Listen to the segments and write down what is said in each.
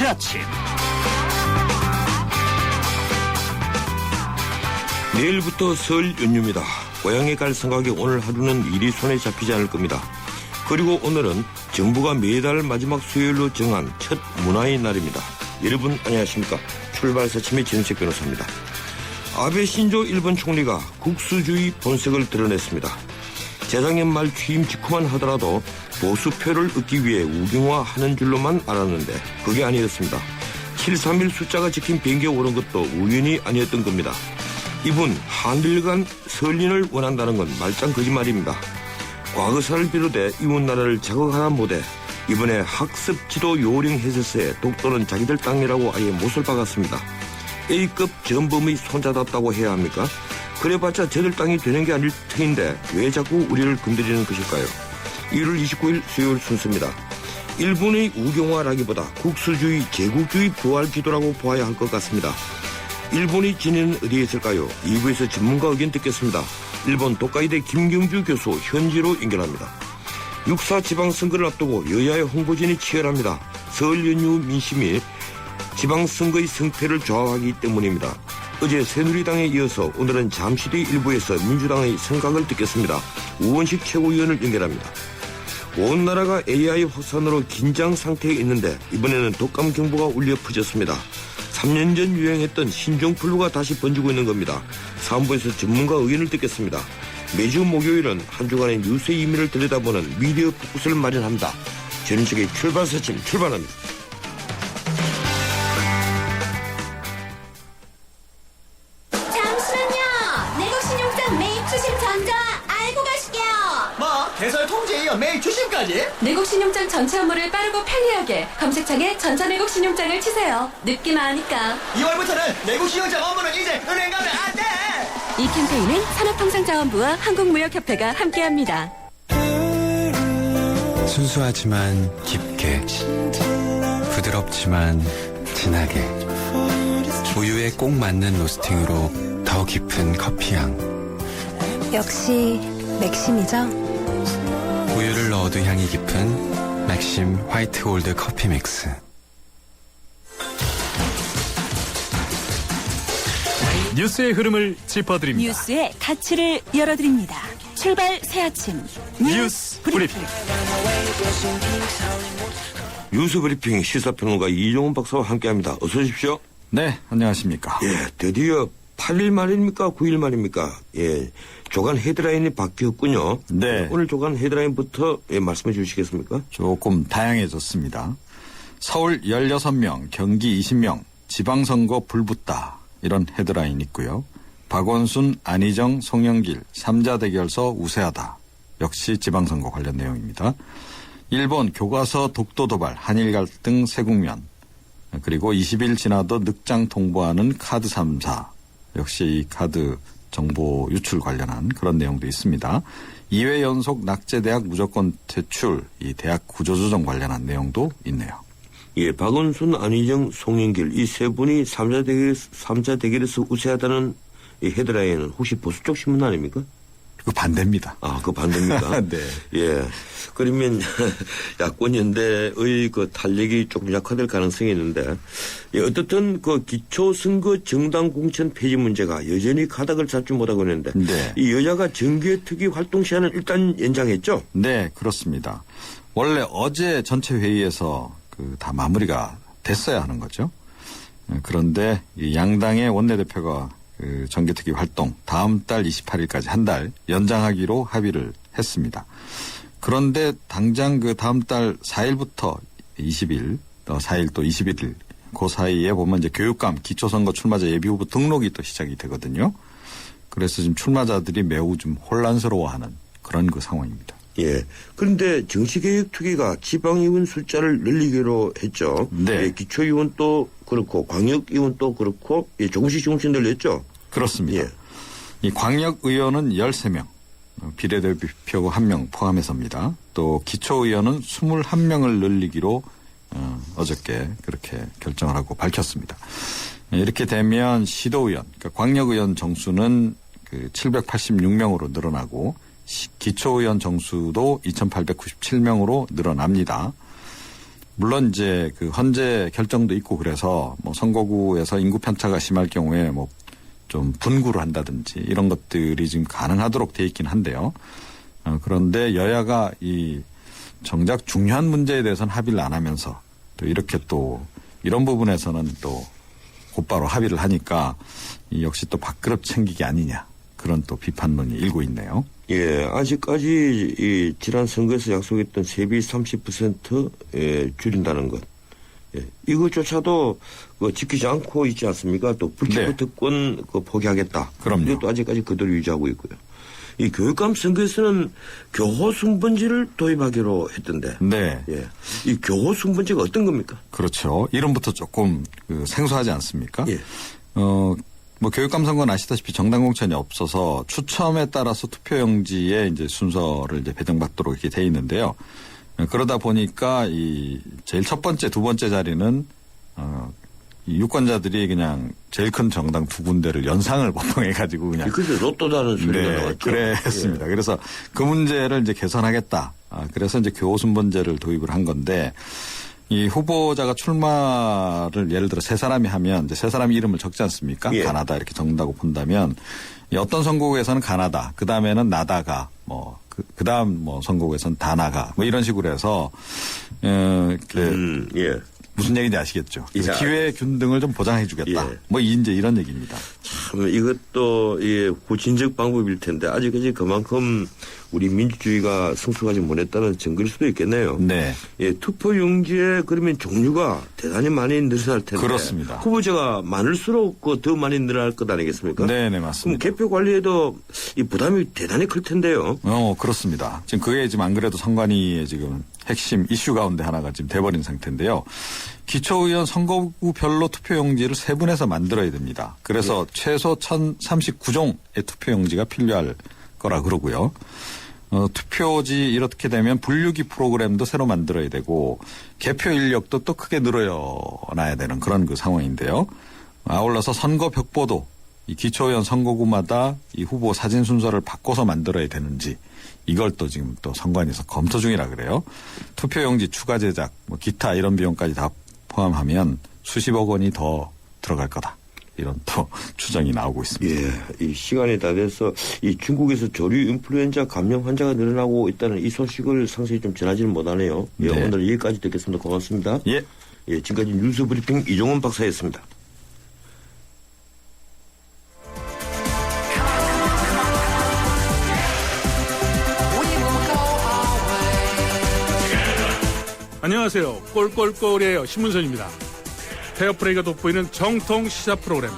새아침. 내일부터 설 연휴입니다. 고향에 갈 생각에 오늘 하루는 일이 손에 잡히지 않을 겁니다. 그리고 오늘은 정부가 매달 마지막 수요일로 정한 첫 문화의 날입니다. 여러분 안녕하십니까? 출발 새침의 진색 변호사입니다. 아베 신조 일본 총리가 국수주의 본색을 드러냈습니다. 재작년 말 취임 직후만 하더라도 보수표를 얻기 위해 우경화하는 줄로만 알았는데 그게 아니었습니다. 731 숫자가 적힌 비행기에 오른 것도 우연이 아니었던 겁니다. 이분 한일 간 설린을 원한다는 건 말짱 거짓말입니다. 과거사를 비롯해 이웃나라를 자극하다 못해 이번에 학습 지도 요령 해설서에 독도는 자기들 땅이라고 아예 못을 박았습니다. A급 전범의 손자답다고 해야 합니까? 그래봤자 저들 땅이 되는 게 아닐 터인데 왜 자꾸 우리를 건드리는 것일까요? 1월 29일 수요일 순서입니다. 일본의 우경화라기보다 국수주의, 제국주의 부활 기도라고 보아야 할 것 같습니다. 일본이 진행은 어디에 있을까요? 2부에서 전문가 의견 듣겠습니다. 일본 도카이대 김경주 교수 현지로 연결합니다. 6.4 지방선거를 앞두고 여야의 홍보전이 치열합니다. 설 연휴 민심이 지방선거의 승패를 좌우하기 때문입니다. 어제 새누리당에 이어서 오늘은 잠시 뒤 일부에서 민주당의 생각을 듣겠습니다. 우원식 최고위원을 연결합니다. 온 나라가 AI 확산으로 긴장 상태에 있는데 이번에는 독감 경보가 울려 퍼졌습니다. 3년 전 유행했던 신종플루가 다시 번지고 있는 겁니다. 3부에서 전문가 의견을 듣겠습니다. 매주 목요일은 한 주간의 뉴스 이미를 들여다보는 미디어 포커스를 마련합니다. 전인식의 출발 새침 출발합니다. 잠시만요. 내국신용장 매입 추심 전자 알고 가실게요. 뭐? 개설 통제이어 매일 추심까지? 내국신용장 전체 업무를 빠르고 편리하게 검색창에 전자내국신용장을 치세요. 늦기만 하니까. 2월부터는 내국신용장 업무는 이제 은행 가면 안 돼! 이 캠페인은 산업통상자원부와 한국무역협회가 함께합니다. 순수하지만 깊게, 부드럽지만 진하게, 우유에 꼭 맞는 로스팅으로 더 깊은 커피향. 역시 맥심이죠? 우유를 넣어도 향이 깊은 맥심 화이트 골드 커피 믹스. 뉴스의 흐름을 짚어드립니다. 뉴스의 가치를 열어드립니다. 출발 새아침 뉴스 브리핑. 뉴스 브리핑 시사평론가 이종훈 박사와 함께합니다. 어서 오십시오. 네, 안녕하십니까. 예, 드디어 8일 말입니까? 9일 말입니까? 예, 조간 헤드라인이 바뀌었군요. 네. 오늘 조간 헤드라인부터 말씀해 주시겠습니까? 조금 다양해졌습니다. 서울 16명, 경기 20명, 지방선거 불붙다. 이런 헤드라인 있고요. 박원순, 안희정, 송영길 3자 대결서 우세하다. 역시 지방선거 관련 내용입니다. 일본 교과서 독도 도발, 한일 갈등 새 국면. 그리고 20일 지나도 늑장 통보하는 카드 3사. 역시 이 카드 정보 유출 관련한 그런 내용도 있습니다. 2회 연속 낙제대학 무조건 퇴출, 이 대학 구조조정 관련한 내용도 있네요. 예, 박원순, 안희정, 송영길 이 세 분이 3자 대결에서 우세하다는 이 헤드라인은 혹시 보수 쪽 신문 아닙니까? 그 반대입니다. 아, 그 반대입니까? 네. 예. 그러면 야권 연대의 그 탄력이 조금 약화될 가능성이 있는데, 예, 어떻든 그 기초선거 정당 공천 폐지 문제가 여전히 가닥을 잡지 못하고 있는데, 네. 이 여야가 정기특위 활동 시한을 일단 연장했죠? 네, 그렇습니다. 원래 어제 전체 회의에서 다 마무리가 됐어야 하는 거죠. 그런데 이 양당의 원내대표가 정기특위 활동 다음 달 28일까지 한 달 연장하기로 합의를 했습니다. 그런데 당장 다음 달 4일부터 20일, 4일 또 21일 그 사이에 보면 이제 교육감 기초선거 출마자 예비후보 등록이 또 시작이 되거든요. 그래서 지금 출마자들이 매우 좀 혼란스러워하는 그런 상황입니다. 예. 그런데 정치개혁특위가 지방의원 숫자를 늘리기로 했죠. 네. 예, 기초의원도 그렇고 광역의원도 그렇고 예, 조금씩 늘렸죠. 그렇습니다. 예. 이 광역의원은 13명, 비례대표 1명 포함해서입니다. 또 기초의원은 21명을 늘리기로 어저께 그렇게 결정을 하고 밝혔습니다. 이렇게 되면 시도의원, 그러니까 광역의원 정수는 786명으로 늘어나고 기초의원 정수도 2,897명으로 늘어납니다. 물론 이제 그 헌재 결정도 있고 그래서 뭐 선거구에서 인구 편차가 심할 경우에 뭐 좀 분구를 한다든지 이런 것들이 지금 가능하도록 돼 있긴 한데요. 그런데 여야가 이 정작 중요한 문제에 대해서는 합의를 안 하면서 또 이렇게 또 이런 부분에서는 또 곧바로 합의를 하니까 이 역시 또 밥그릇 챙기기 아니냐 그런 또 비판론이 일고 있네요. 예, 아직까지 이 지난 선거에서 약속했던 세비 30% 줄인다는 것. 예, 이것조차도 지키지 않고 있지 않습니까? 또 불체포 네. 특권 포기하겠다. 그럼요. 이것도 아직까지 그대로 유지하고 있고요. 이 교육감 선거에서는 교호순번제를 도입하기로 했던데. 네. 예, 이 교호순번제가 어떤 겁니까? 그렇죠. 이름부터 조금 생소하지 않습니까? 예. 뭐 교육감 선거는 아시다시피 정당 공천이 없어서 추첨에 따라서 투표용지에 이제 순서를 이제 배정받도록 이렇게 돼 있는데요. 그러다 보니까 이 제일 첫 번째, 두 번째 자리는 이 유권자들이 그냥 제일 큰 정당 두 군데를 연상을 보통 해가지고 그냥 그래서 로또다는 소리가 네, 나왔죠. 그랬습니다. 예. 그래서 그 문제를 이제 개선하겠다. 그래서 이제 교호순번제를 도입을 한 건데 이 후보자가 출마를 예를 들어 세 사람이 하면 이제 세 사람 이름을 적지 않습니까? 예. 가나다 이렇게 적는다고 본다면 이 어떤 선거구에서는 가나다, 그 다음에는 나다가 뭐 그 다음 뭐 선거구에서는 다나가 뭐 이런 식으로 해서 예. 무슨 얘기인지 아시겠죠? 그래서 예. 기회 균등을 좀 보장해 주겠다. 예. 뭐 이제 이런 얘기입니다. 참 이것도 후진적 방법일 텐데 아직까지 그만큼 우리 민주주의가 성숙하지 못했다는 증거일 수도 있겠네요. 네. 예, 투표용지에 그러면 종류가 대단히 많이 늘어날 텐데 그렇습니다. 후보자가 많을수록 더 많이 늘어날 것 아니겠습니까? 네, 그럼 맞습니다. 개표 관리에도 이 부담이 대단히 클 텐데요. 그렇습니다. 지금 그게 지금 안 그래도 선관위의 지금 핵심 이슈 가운데 하나가 지금 돼버린 상태인데요. 기초의원 선거구별로 투표용지를 세분해서 만들어야 됩니다. 그래서 최소 1039종의 투표용지가 필요할 거라 그러고요. 투표지 이렇게 되면 분류기 프로그램도 새로 만들어야 되고 개표 인력도 또 크게 늘어나야 되는 그런 그 상황인데요. 아울러서 선거 벽보도 이 기초의원 선거구마다 이 후보 사진 순서를 바꿔서 만들어야 되는지 이걸 또 지금 또 선관위에서 검토 중이라 그래요. 투표용지 추가 제작, 뭐 기타 이런 비용까지 다 포함하면 수십억 원이 더 들어갈 거다. 이런 또 추정이 나오고 있습니다. 예, 이 시간이 다 돼서 이 중국에서 조류 인플루엔자 감염 환자가 늘어나고 있다는 이 소식을 상세히 좀 전하지는 못하네요. 예, 네. 오늘 여기까지 듣겠습니다. 고맙습니다. 예. 예, 지금까지 뉴스 브리핑 이종원 박사였습니다. 안녕하세요. 꼴꼴꼴이에요. 신문선입니다. 페어플레이가 돋보이는 정통 시사 프로그램.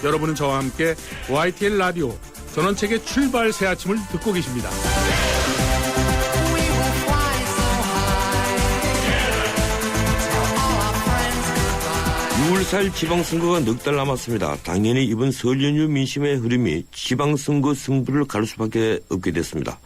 여러분은 저와 함께 YTN 라디오 전원책의 출발 새 아침을 듣고 계십니다. 6월 4일 지방선거가 넉 달 남았습니다. 당연히 이번 설 연휴 민심의 흐름이 지방선거 승부를 가를 수밖에 없게 됐습니다.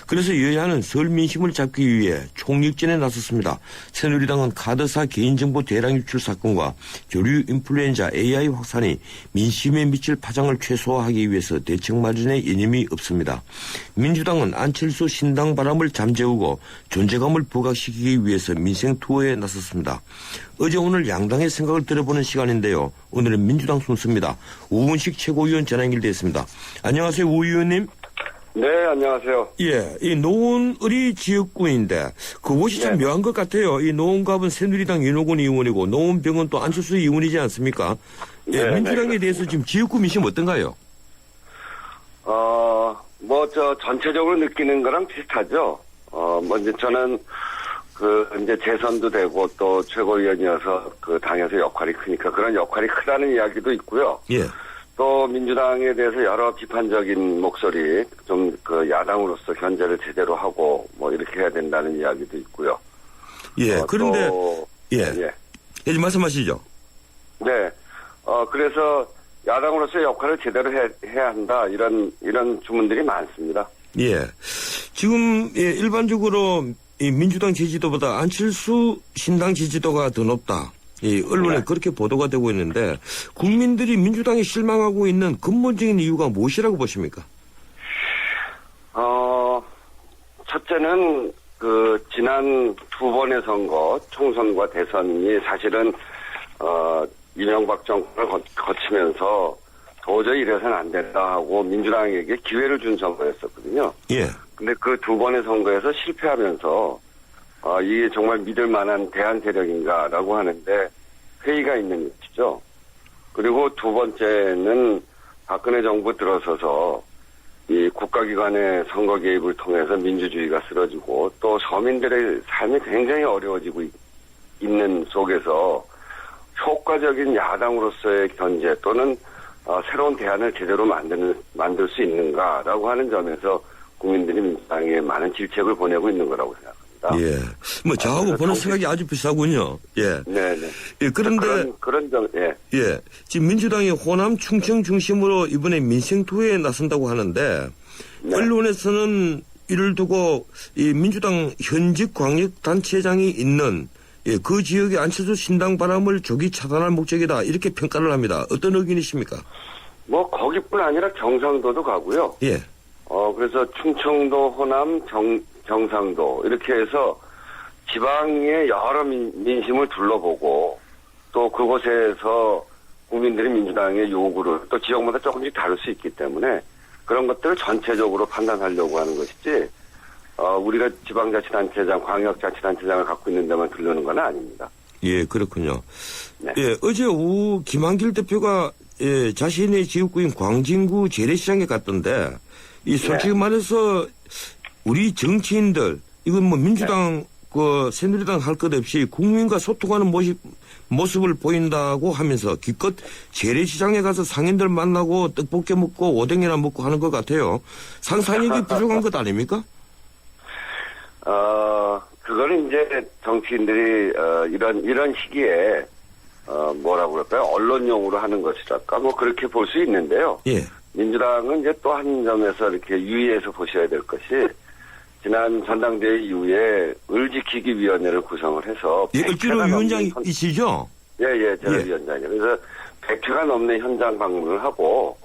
그래서 여야는 설 민심을 잡기 위해 총력전에 나섰습니다. 새누리당은 카드사 개인정보 대량 유출 사건과 조류 인플루엔자 AI 확산이 민심에 미칠 파장을 최소화하기 위해서 대책 마련에 이념이 없습니다. 민주당은 안철수 신당 바람을 잠재우고 존재감을 부각시키기 위해서 민생 투어에 나섰습니다. 어제 오늘 양당의 생각을 들어보는 시간인데요. 오늘은 민주당 순서입니다. 우은식 최고위원 전화 연결되어 있습니다. 안녕하세요, 우 의원님. 네, 안녕하세요. 예, 이 노원을이 지역구인데 그곳이 참 네. 묘한 것 같아요. 이 노원갑은 새누리당 윤호근 의원이고 노원병은 또 안철수 의원이지 않습니까? 예, 네, 민주당에 네, 대해서 지금 지역구 민심 어떤가요? 전체적으로 느끼는 거랑 비슷하죠. 먼저 저는 이제 재선도 되고 또 최고위원이어서 당에서 역할이 크니까 그런 역할이 크다는 이야기도 있고요. 예. 또 민주당에 대해서 여러 비판적인 목소리, 야당으로서 견제를 제대로 하고 이렇게 해야 된다는 이야기도 있고요. 예, 그런데, 예. 예. 예, 좀 말씀하시죠. 네. 그래서 야당으로서의 역할을 제대로 해야 한다. 이런 주문들이 많습니다. 예. 지금, 예, 일반적으로 이 민주당 지지도보다 안철수 신당 지지도가 더 높다. 이 언론에 네. 그렇게 보도가 되고 있는데 국민들이 민주당에 실망하고 있는 근본적인 이유가 무엇이라고 보십니까? 첫째는 지난 두 번의 선거, 총선과 대선이 사실은, 이명박 정권을 거치면서 도저히 이래서는 안 된다 하고 민주당에게 기회를 준 선거였었거든요. 예. 근데 그 두 번의 선거에서 실패하면서, 이게 정말 믿을 만한 대안 세력인가라고 하는데 회의가 있는 것이죠. 그리고 두 번째는 박근혜 정부 들어서서 이 국가기관의 선거 개입을 통해서 민주주의가 쓰러지고 또 서민들의 삶이 굉장히 어려워지고 있는 속에서 효과적인 야당으로서의 견제 또는 새로운 대안을 제대로 만들 수 있는가라고 하는 점에서 국민들이 민주당에 많은 질책을 보내고 있는 거라고 생각합니다. 예. 뭐 저하고 보는 생각이 아주 비슷하군요. 예. 네네. 예, 그런데 그런 점, 예. 예. 지금 민주당이 호남 충청 중심으로 이번에 민생 투어에 나선다고 하는데 네. 언론에서는 이를 두고 이 민주당 현직 광역단체장이 있는 그 지역의 안철수 신당 바람을 조기 차단할 목적이다 이렇게 평가를 합니다. 어떤 의견이십니까? 뭐 거기뿐 아니라 경상도도 가고요. 예. 그래서 충청도, 호남, 경상도 이렇게 해서 지방의 여러 민심을 둘러보고 또 그곳에서 국민들이 민주당의 요구를 또 지역마다 조금씩 다를 수 있기 때문에 그런 것들을 전체적으로 판단하려고 하는 것이지 우리가 지방자치단체장, 광역자치단체장을 갖고 있는 데만 들르는 건 아닙니다. 예, 그렇군요. 네. 예, 어제 오후 김한길 대표가 자신의 지역구인 광진구 재래시장에 갔던데 이 솔직히 말해서 우리 정치인들 이건 뭐 민주당 새누리당 할 것 없이 국민과 소통하는 모습을 보인다고 하면서 기껏 재래시장에 가서 상인들 만나고 떡볶이 먹고 오뎅이나 먹고 하는 것 같아요. 상상력이 부족한 것 아닙니까? 그거는 이제 정치인들이 이런 시기에 뭐라고 그럴까요? 언론용으로 하는 것이랄까? 뭐 그렇게 볼 수 있는데요. 예. 민주당은 이제 또 한 점에서 이렇게 유의해서 보셔야 될 것이 지난 전당대회 이후에 을지키기위원회를 구성을 해서 예, 을지로 위원장이시죠? 예, 제가 위원장이에요. 그래서 100회가 넘는 현장 방문을 하고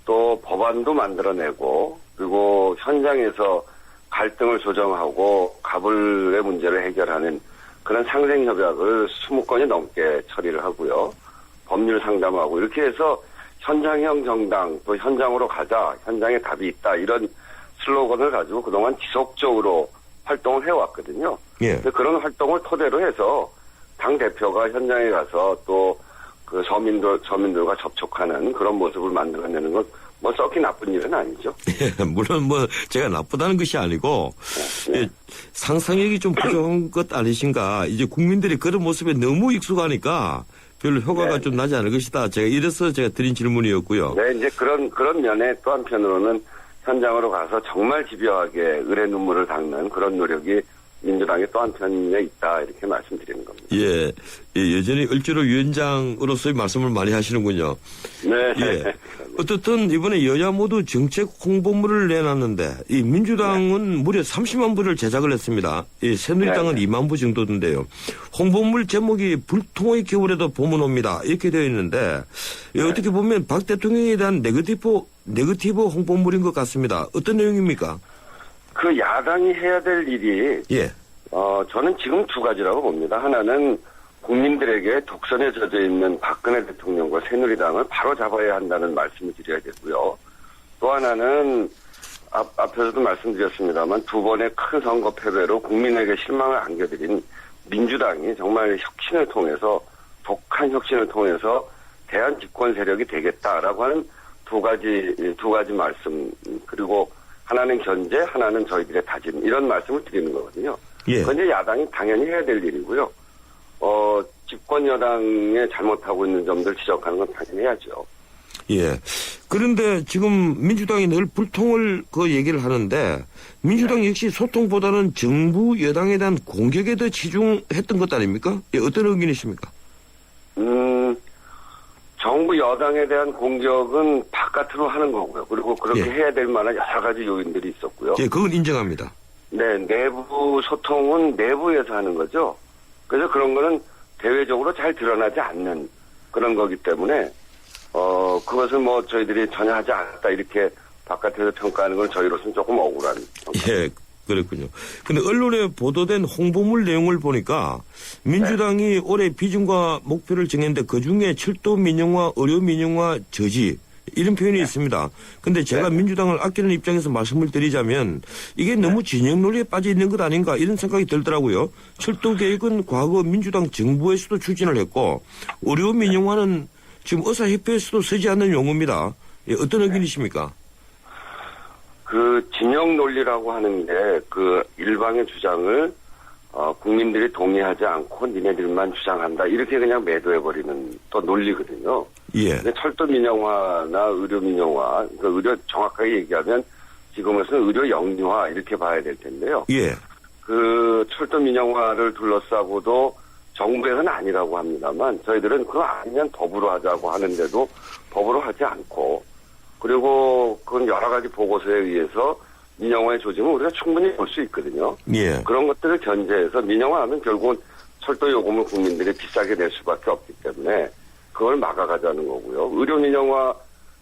또 법안도 만들어내고 그리고 현장에서 갈등을 조정하고 가불의 문제를 해결하는 그런 상생협약을 20건이 넘게 처리를 하고요. 법률 상담하고 이렇게 해서 현장형 정당 또 현장으로 가자 현장에 답이 있다 이런 슬로건을 가지고 그동안 지속적으로 활동을 해왔거든요. 예. 그런 활동을 토대로 해서 당대표가 현장에 가서 또 그 서민들과 접촉하는 그런 모습을 만들어내는 건 뭐 썩히 나쁜 일은 아니죠. 예, 물론 뭐 제가 나쁘다는 것이 아니고 예, 상상력이 좀 부족한 것 아니신가. 이제 국민들이 그런 모습에 너무 익숙하니까 별로 효과가 좀 나지 않을 것이다. 이래서 제가 드린 질문이었고요. 네, 이제 그런 면에 또 한편으로는 현장으로 가서 정말 집요하게 을의 눈물을 닦는 그런 노력이 민주당의 또 한편에 있다 이렇게 말씀드리는 겁니다. 예, 여전히 을지로 위원장으로서의 말씀을 많이 하시는군요. 네. 예. 어떻든 이번에 여야 모두 정책 홍보물을 내놨는데 이 민주당은 무려 30만 부를 제작을 했습니다. 이 새누리당은 2만 부 정도인데요. 홍보물 제목이 불통의 겨울에도 봄은 옵니다. 이렇게 되어 있는데 어떻게 보면 박 대통령에 대한 네거티브 홍보물인 것 같습니다. 어떤 내용입니까? 그 야당이 해야 될 일이 예. 저는 지금 두 가지라고 봅니다. 하나는 국민들에게 독선에 젖어 있는 박근혜 대통령과 새누리당을 바로 잡아야 한다는 말씀을 드려야 되고요. 또 하나는 앞에서도 말씀드렸습니다만 두 번의 큰 선거 패배로 국민에게 실망을 안겨드린 민주당이 정말 혁신을 통해서 독한 혁신을 통해서 대한 집권 세력이 되겠다라고 하는 두 가지 말씀 그리고 하나는 견제, 하나는 저희들의 다짐 이런 말씀을 드리는 거거든요. 예. 그건 이제 야당이 당연히 해야 될 일이고요. 집권 여당에 잘못하고 있는 점들 지적하는 건 당연히 해야죠. 예. 그런데 지금 민주당이 늘 불통을 얘기를 하는데 민주당 역시 소통보다는 정부 여당에 대한 공격에 더 치중했던 것 아닙니까? 예, 어떤 의견이십니까? 정부 여당에 대한 공격은 바깥으로 하는 거고요. 그리고 그렇게 해야 될 만한 여러 가지 요인들이 있었고요. 예, 그건 인정합니다. 네, 내부 소통은 내부에서 하는 거죠. 그래서 그런 거는 대외적으로 잘 드러나지 않는 그런 거기 때문에 그것을 뭐 저희들이 전혀 하지 않았다 이렇게 바깥에서 평가하는 건 저희로서는 조금 억울한 평가. 예, 그렇군요. 근데 언론에 보도된 홍보물 내용을 보니까 민주당이 올해 비전과 목표를 정했는데 그중에 철도 민영화, 의료 민영화 저지 이런 표현이 있습니다. 근데 제가 민주당을 아끼는 입장에서 말씀을 드리자면 이게 너무 진영 논리에 빠져 있는 것 아닌가 이런 생각이 들더라고요. 철도 계획은 과거 민주당 정부에서도 추진을 했고 의료 민영화는 지금 의사협회에서도 쓰지 않는 용어입니다. 예, 어떤 의견이십니까? 그 진영 논리라고 하는 게 그 일방의 주장을 국민들이 동의하지 않고 니네들만 주장한다 이렇게 그냥 매도해버리는 또 논리거든요. 예. 근데 철도 민영화나 의료 민영화, 그러니까 의료 정확하게 얘기하면 지금으로서는 의료 영유화 이렇게 봐야 될 텐데요. 예. 그 철도 민영화를 둘러싸고도 정부에서는 아니라고 합니다만 저희들은 그거 아니면 법으로 하자고 하는데도 법으로 하지 않고 그리고 그건 여러 가지 보고서에 의해서 민영화의 조짐을 우리가 충분히 볼 수 있거든요. 예. 그런 것들을 견제해서 민영화하면 결국은 철도 요금을 국민들이 비싸게 낼 수밖에 없기 때문에 그걸 막아가자는 거고요. 의료 민영화,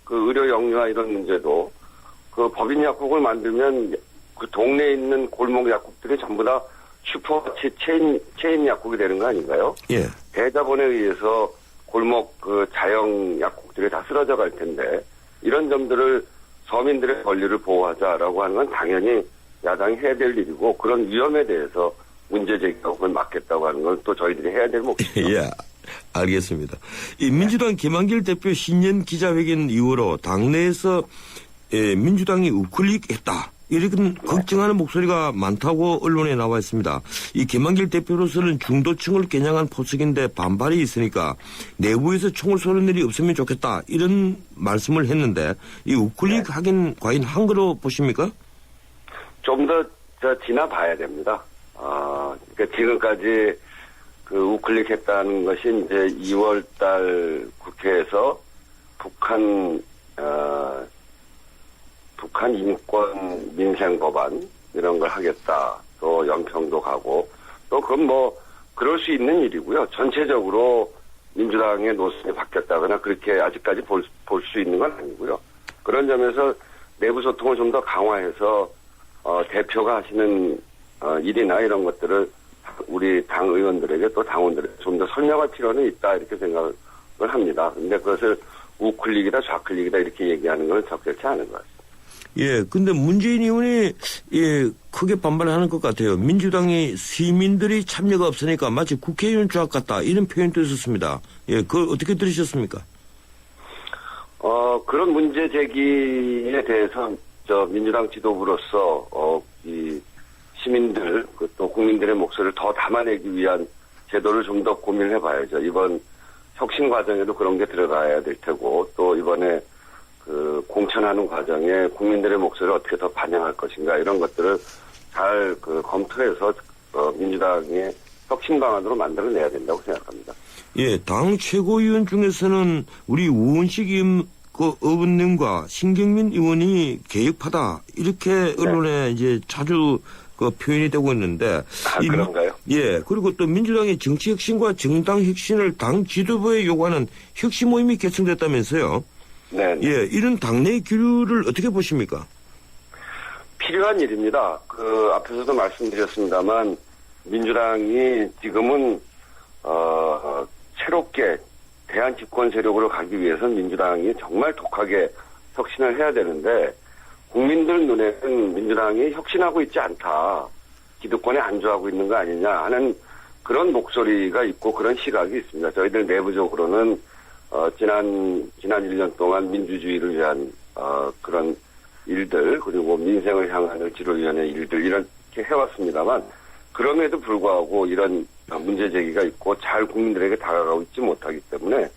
그 의료 영유화 이런 문제도 그 법인 약국을 만들면 그 동네에 있는 골목 약국들이 전부 다 슈퍼마켓 체인 약국이 되는 거 아닌가요? 예. 대자본에 의해서 골목 그 자영 약국들이 다 쓰러져 갈 텐데 이런 점들을 서민들의 권리를 보호하자라고 하는 건 당연히 야당이 해야 될 일이고 그런 위험에 대해서 문제 제기하고 그걸 막겠다고 하는 건 또 저희들이 해야 될 몫이죠. 예. 알겠습니다. 이 민주당 김한길 대표 신년 기자회견 이후로 당내에서 민주당이 우클릭했다. 이렇게 걱정하는 목소리가 많다고 언론에 나와 있습니다. 이 김한길 대표로서는 중도층을 겨냥한 포석인데 반발이 있으니까 내부에서 총을 쏘는 일이 없으면 좋겠다. 이런 말씀을 했는데 이 우클릭 하긴 과연 한 거로 보십니까? 좀 더 지나봐야 됩니다. 그러니까 지금까지 그 우클릭했다는 것이 이제 2월 달 국회에서 북한 인권 민생 법안 이런 걸 하겠다. 또 연평도 가고 또 그건 뭐 그럴 수 있는 일이고요. 전체적으로 민주당의 노선이 바뀌었다거나 그렇게 아직까지 볼 수 있는 건 아니고요. 그런 점에서 내부 소통을 좀 더 강화해서 대표가 하시는 일이나 이런 것들을 우리 당 의원들에게 또 당원들에게 좀 더 설명할 필요는 있다 이렇게 생각을 합니다. 근데 그것을 우클릭이다 좌클릭이다 이렇게 얘기하는 건 적절치 않은 것 같습니다. 예, 근데 문재인 의원이 크게 반발하는 것 같아요. 민주당이 시민들이 참여가 없으니까 마치 국회의원 조합 같다 이런 표현도 있었습니다. 예, 그걸 어떻게 들으셨습니까? 그런 문제 제기에 대해서 민주당 지도부로서 이 시민들 또 국민들의 목소리를 더 담아내기 위한 제도를 좀 더 고민을 해봐야죠. 이번 혁신 과정에도 그런 게 들어가야 될 테고 또 이번에 그 공천하는 과정에 국민들의 목소리를 어떻게 더 반영할 것인가 이런 것들을 잘 검토해서 민주당의 혁신 방안으로 만들어내야 된다고 생각합니다. 예, 당 최고위원 중에서는 우리 우원식 의원님과 신경민 의원이 개혁파다 이렇게 언론에 이제 자주 표현이 되고 있는데. 그런가요? 예, 그리고 또 민주당의 정치 혁신과 정당 혁신을 당 지도부에 요구하는 혁신 모임이 개최됐다면서요. 네. 예, 이런 당내 기류를 어떻게 보십니까? 필요한 일입니다. 앞에서도 말씀드렸습니다만 민주당이 지금은 새롭게 대한 집권 세력으로 가기 위해서는 민주당이 정말 독하게 혁신을 해야 되는데 국민들 눈에는 민주당이 혁신하고 있지 않다. 기득권에 안주하고 있는 거 아니냐 하는 그런 목소리가 있고 그런 시각이 있습니다. 저희들 내부적으로는 지난 1년 동안 민주주의를 위한 그런 일들 그리고 민생을 향한 을지로위원회 일들 이렇게 해왔습니다만 그럼에도 불구하고 이런 문제 제기가 있고 잘 국민들에게 다가가고 있지 못하기 때문에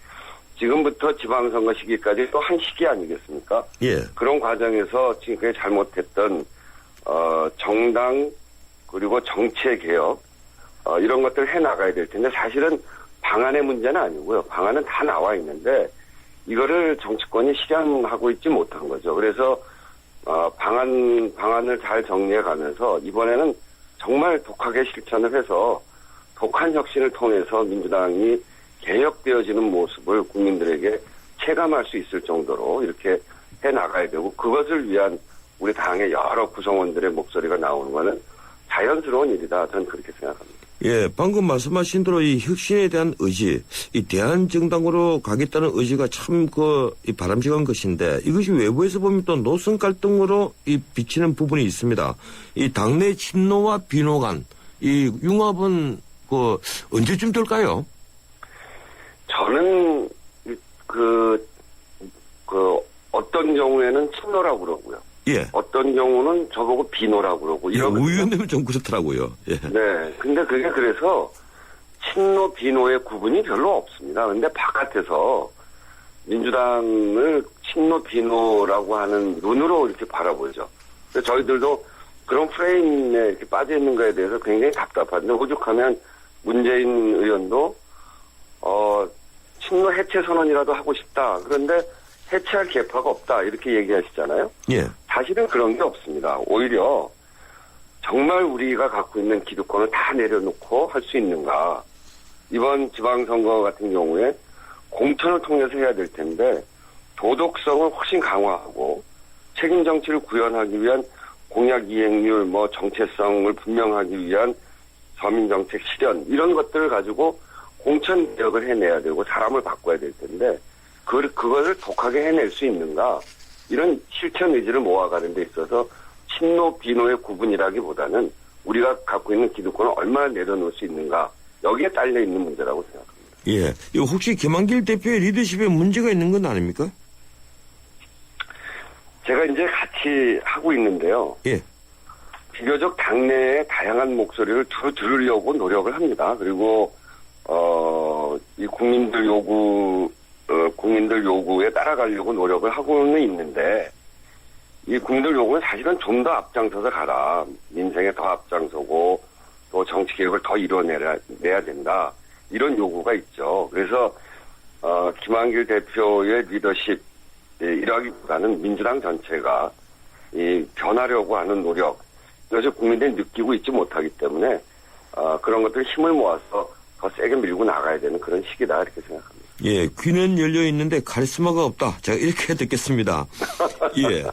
지금부터 지방선거 시기까지 또 한 시기 아니겠습니까? 예. 그런 과정에서 지금까지 잘못했던 정당 그리고 정치의 개혁 이런 것들을 해나가야 될 텐데 사실은 방안의 문제는 아니고요. 방안은 다 나와 있는데 이거를 정치권이 실현하고 있지 못한 거죠. 그래서 방안을 잘 정리해 가면서 이번에는 정말 독하게 실천을 해서 독한 혁신을 통해서 민주당이 개혁되어지는 모습을 국민들에게 체감할 수 있을 정도로 이렇게 해 나가야 되고 그것을 위한 우리 당의 여러 구성원들의 목소리가 나오는 거는 자연스러운 일이다. 저는 그렇게 생각합니다. 예, 방금 말씀하신 대로 이 혁신에 대한 의지, 이 대한정당으로 가겠다는 의지가 참 이 바람직한 것인데 이것이 외부에서 보면 또 노선 갈등으로 이 비치는 부분이 있습니다. 이 당내 친노와 비노 간 이 융합은 언제쯤 될까요? 저는 어떤 경우에는 친노라고 그러고요. 예. 어떤 경우는 저보고 비노라고 그러고 예, 이러거든요. 의원님은 좀 그렇더라고요. 예. 네. 근데 그게 그래서 친노, 비노의 구분이 별로 없습니다. 근데 바깥에서 민주당을 친노, 비노라고 하는 눈으로 이렇게 바라보죠. 그래서 저희들도 그런 프레임에 이렇게 빠져 있는 거에 대해서 굉장히 답답한데 오죽하면 문재인 의원도 친노 해체 선언이라도 하고 싶다. 그런데 해체할 계파가 없다. 이렇게 얘기하시잖아요. 예. 사실은 그런 게 없습니다. 오히려 정말 우리가 갖고 있는 기득권을 다 내려놓고 할 수 있는가. 이번 지방선거 같은 경우에 공천을 통해서 해야 될 텐데 도덕성을 훨씬 강화하고 책임 정치를 구현하기 위한 공약 이행률, 정체성을 분명하기 위한 서민정책 실현 이런 것들을 가지고 공천 개혁을 해내야 되고 사람을 바꿔야 될 텐데 그것을 독하게 해낼 수 있는가 이런 실천 의지를 모아가는 데 있어서 친노 비노의 구분이라기보다는 우리가 갖고 있는 기득권을 얼마나 내려놓을 수 있는가 여기에 딸려 있는 문제라고 생각합니다. 예. 이거 혹시 김한길 대표의 리더십에 문제가 있는 건 아닙니까? 제가 이제 같이 하고 있는데요. 예. 비교적 당내의 다양한 목소리를 들으려고 노력을 합니다. 그리고 이 국민들 요구에 따라가려고 노력을 하고는 있는데 이 국민들 요구는 사실은 좀 더 앞장서서 가라. 민생에 더 앞장서고 또 정치 개혁을 더 이뤄내야 된다. 이런 요구가 있죠. 그래서 김한길 대표의 리더십 이라기보다는 민주당 전체가 이 변하려고 하는 노력 이것을 국민들이 느끼고 있지 못하기 때문에 그런 것들 힘을 모아서 더 세게 밀고 나가야 되는 그런 시기다 이렇게 생각합니다. 예, 귀는 열려 있는데 카리스마가 없다. 제가 이렇게 듣겠습니다. 예.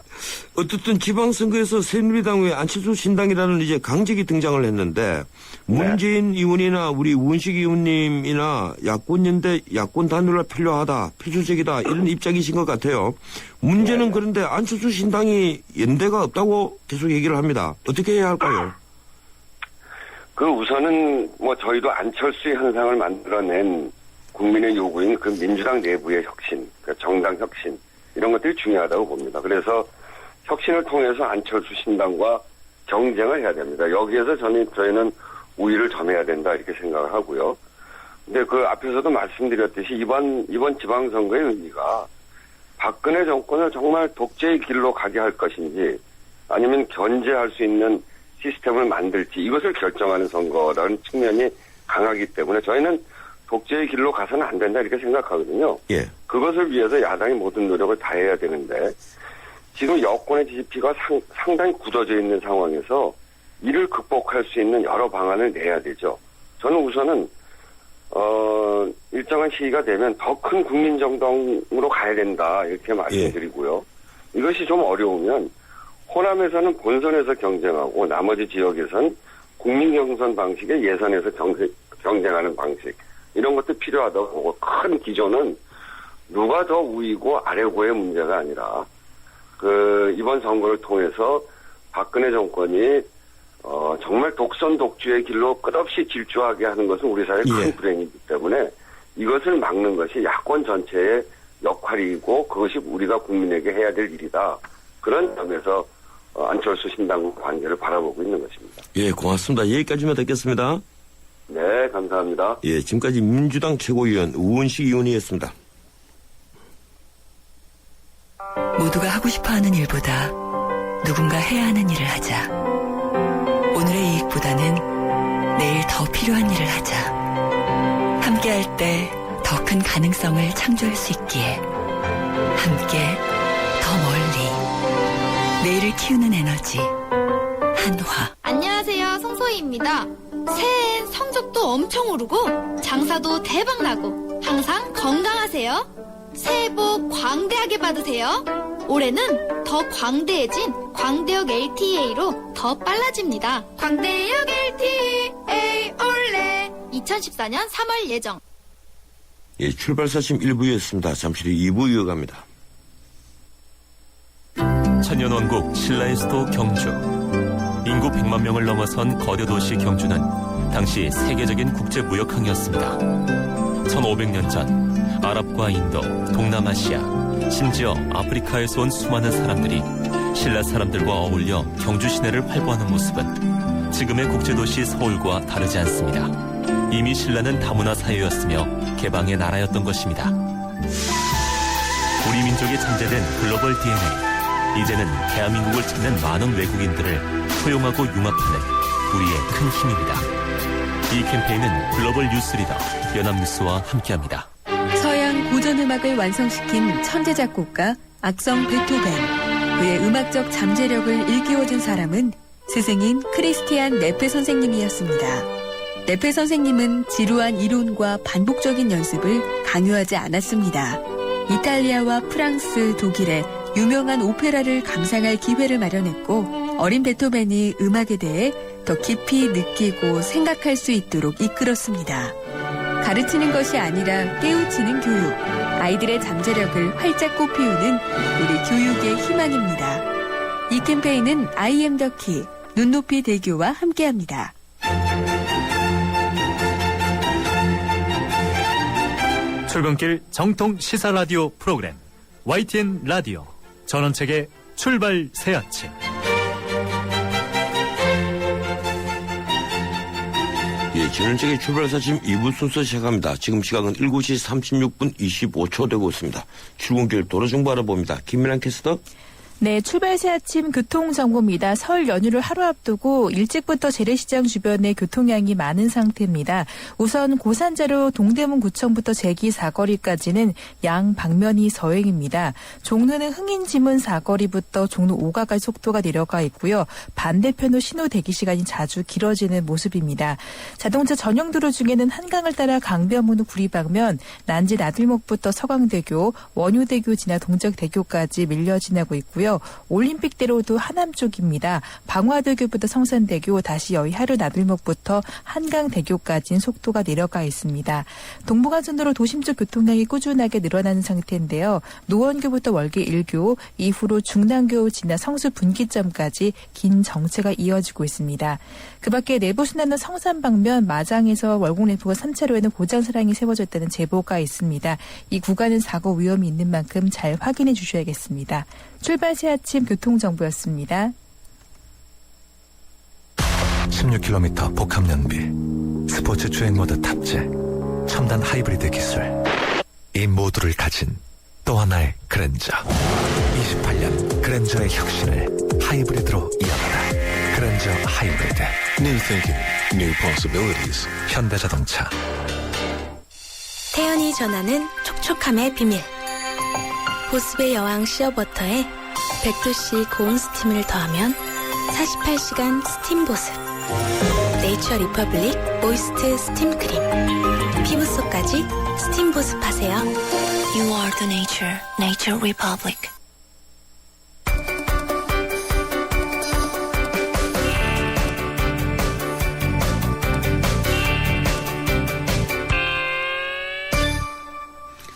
어쨌든 지방선거에서 새누리당 외 안철수 신당이라는 이제 강직이 등장을 했는데 문재인 의원이나 우리 우은식 의원님이나 야권연대 야권 단일화 필요하다, 필수적이다 이런 입장이신 것 같아요. 문제는 그런데 안철수 신당이 연대가 없다고 계속 얘기를 합니다. 어떻게 해야 할까요? 우선은 저희도 안철수 현상을 만들어낸 국민의 요구인 그 민주당 내부의 혁신, 그러니까 정당 혁신 이런 것들이 중요하다고 봅니다. 그래서 혁신을 통해서 안철수 신당과 경쟁을 해야 됩니다. 여기에서 저희는 우위를 점해야 된다 이렇게 생각을 하고요. 근데 그 앞에서도 말씀드렸듯이 이번 지방선거의 의미가 박근혜 정권을 정말 독재의 길로 가게 할 것인지 아니면 견제할 수 있는 시스템을 만들지 이것을 결정하는 선거라는 측면이 강하기 때문에 저희는 독재의 길로 가서는 안 된다 이렇게 생각하거든요. 예. 그것을 위해서 야당이 모든 노력을 다해야 되는데 지금 여권의 지지표가 상당히 굳어져 있는 상황에서 이를 극복할 수 있는 여러 방안을 내야 되죠. 저는 우선은 일정한 시기가 되면 더 큰 국민정당으로 가야 된다 이렇게 말씀드리고요. 이것이 좀 어려우면 호남에서는 본선에서 경쟁하고 나머지 지역에서는 국민경선 방식의 예선에서 경쟁하는 방식 이런 것도 필요하다고 보고 큰 기조는 누가 더 우위고 아래고의 문제가 아니라 이번 선거를 통해서 박근혜 정권이 정말 독선 독주의 길로 끝없이 질주하게 하는 것은 우리 사회의 큰 불행이기 때문에 이것을 막는 것이 야권 전체의 역할이고 그것이 우리가 국민에게 해야 될 일이다. 그런 점에서 안철수 신당 관계를 바라보고 있는 것입니다. 예, 고맙습니다. 여기까지만 듣겠습니다. 네, 감사합니다. 예, 지금까지 민주당 최고위원 우은식 의원이었습니다. 모두가 하고 싶어하는 일보다 누군가 해야 하는 일을 하자. 오늘의 이익보다는 내일 더 필요한 일을 하자. 함께할 때 더 큰 가능성을 창조할 수 있기에 함께 더 멀리 내일을 키우는 에너지 한화. 안녕하세요, 송소희입니다. 새해엔 성적도 엄청 오르고 장사도 대박 나고 항상 건강하세요. 새해 복 광대하게 받으세요. 올해는 더 광대해진 광대역 LTA로 더 빨라집니다. 광대역 LTA 올레 2014년 3월 예정. 예, 출발사심 1부였습니다. 잠시 후 2부 이어갑니다. 천년왕국 신라의 수도 경주. 인구 100만 명을 넘어선 거대 도시 경주는 당시 세계적인 국제무역항이었습니다. 1500년 전 아랍과 인도, 동남아시아, 심지어 아프리카에서 온 수많은 사람들이 신라 사람들과 어울려 경주 시내를 활보하는 모습은 지금의 국제도시 서울과 다르지 않습니다. 이미 신라는 다문화 사회였으며 개방의 나라였던 것입니다. 우리 민족이 잠재된 글로벌 DNA, 이제는 대한민국을 찾는 많은 외국인들을 포용하고 융합하는 우리의 큰 힘입니다. 이 캠페인은 글로벌 뉴스리더 연합뉴스와 함께합니다. 서양 고전음악을 완성시킨 천재 작곡가 악성 베토벤. 그의 음악적 잠재력을 일깨워준 사람은 스승인 크리스티안 네페 선생님이었습니다. 네페 선생님은 지루한 이론과 반복적인 연습을 강요하지 않았습니다. 이탈리아와 프랑스, 독일의 유명한 오페라를 감상할 기회를 마련했고 어린 베토벤이 음악에 대해 더 깊이 느끼고 생각할 수 있도록 이끌었습니다. 가르치는 것이 아니라 깨우치는 교육, 아이들의 잠재력을 활짝 꽃피우는 우리 교육의 희망입니다. 이 캠페인은 I am the key, 눈높이 대교와 함께합니다. 출근길 정통 시사 라디오 프로그램 YTN 라디오 전원책의 출발 새 아침. 예, 전원책의 출발사심 2부 순서 시작합니다. 지금 시각은 7시 36분 25초 되고 있습니다. 출근길 도로정보 알아봅니다. 김민환 캐스터. 네, 출발 새 아침 교통정보입니다. 설 연휴를 하루 앞두고 일찍부터 재래시장 주변에 교통량이 많은 상태입니다. 우선 고산자로 동대문구청부터 제기 사거리까지는 양 방면이 서행입니다. 종로는 흥인지문 사거리부터 종로 5가까지 속도가 내려가 있고요. 반대편으로 신호 대기 시간이 자주 길어지는 모습입니다. 자동차 전용도로 중에는 한강을 따라 강변문호 구리방면, 난지 나들목부터 서강대교, 원효대교 지나 동작대교까지 밀려 지나고 있고요. 올림픽대로도 하남 쪽입니다. 방화대교부터 성산대교, 다시 여의하루 나들목부터 한강대교까지는 속도가 내려가 있습니다. 동부간선도로 도심 쪽 교통량이 꾸준하게 늘어나는 상태인데요. 노원교부터 월계 1교, 이후로 중랑교 지나 성수 분기점까지 긴 정체가 이어지고 있습니다. 그 밖에 내부순환로 성산 방면 마장에서 월곡내부가 3차로에는 고장사랑이 세워졌다는 제보가 있습니다. 이 구간은 사고 위험이 있는 만큼 잘 확인해 주셔야겠습니다. 출발 새 아침 교통정보였습니다. 16km 복합연비, 스포츠 주행 모드 탑재, 첨단 하이브리드 기술, 이 모두를 가진 또 하나의 그랜저. 28년 그랜저의 혁신을 하이브리드로 이어가다. 그랜저 하이브리드. New thinking, new possibilities. 현대자동차. 태연이 전하는 촉촉함의 비밀. 보습의 여왕 시어버터에 100도씨 고온 스팀을 더하면 48시간 스팀 보습. 네이처 리퍼블릭 모이스트 스팀 크림. 피부 속까지 스팀 보습하세요. You are the nature, Nature Republic.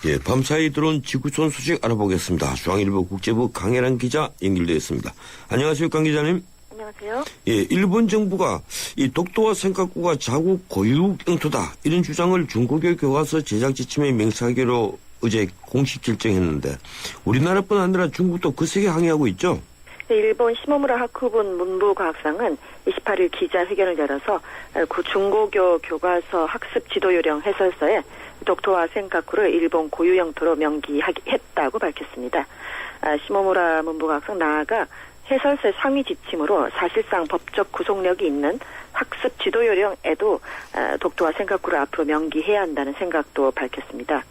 예, 밤사이 들어온 지구촌 소식 알아보겠습니다. 중앙일보 국제부 강혜란 기자 연결되어 있습니다. 안녕하세요, 강 기자님. 안녕하세요. 예, 일본 정부가 이 독도와 센카쿠가 자국 고유 영토다 이런 주장을 중국의 교과서 제작 지침에 명시하기로 어제 공식 결정했는데 우리나라뿐 아니라 중국도 거세게 항의하고 있죠. 네, 일본 시모무라 하쿠분 문부과학상은 28일 기자회견을 열어서 중고교 교과서 학습 지도요령 해설서에 독도와 센카쿠를 일본 고유 영토로 명기했다고 밝혔습니다. 시모무라 문부과학상 나아가 해설서의 상위 지침으로 사실상 법적 구속력이 있는 학습 지도요령에도 독도와 센카쿠를 앞으로 명기해야 한다는 생각도 밝혔습니다.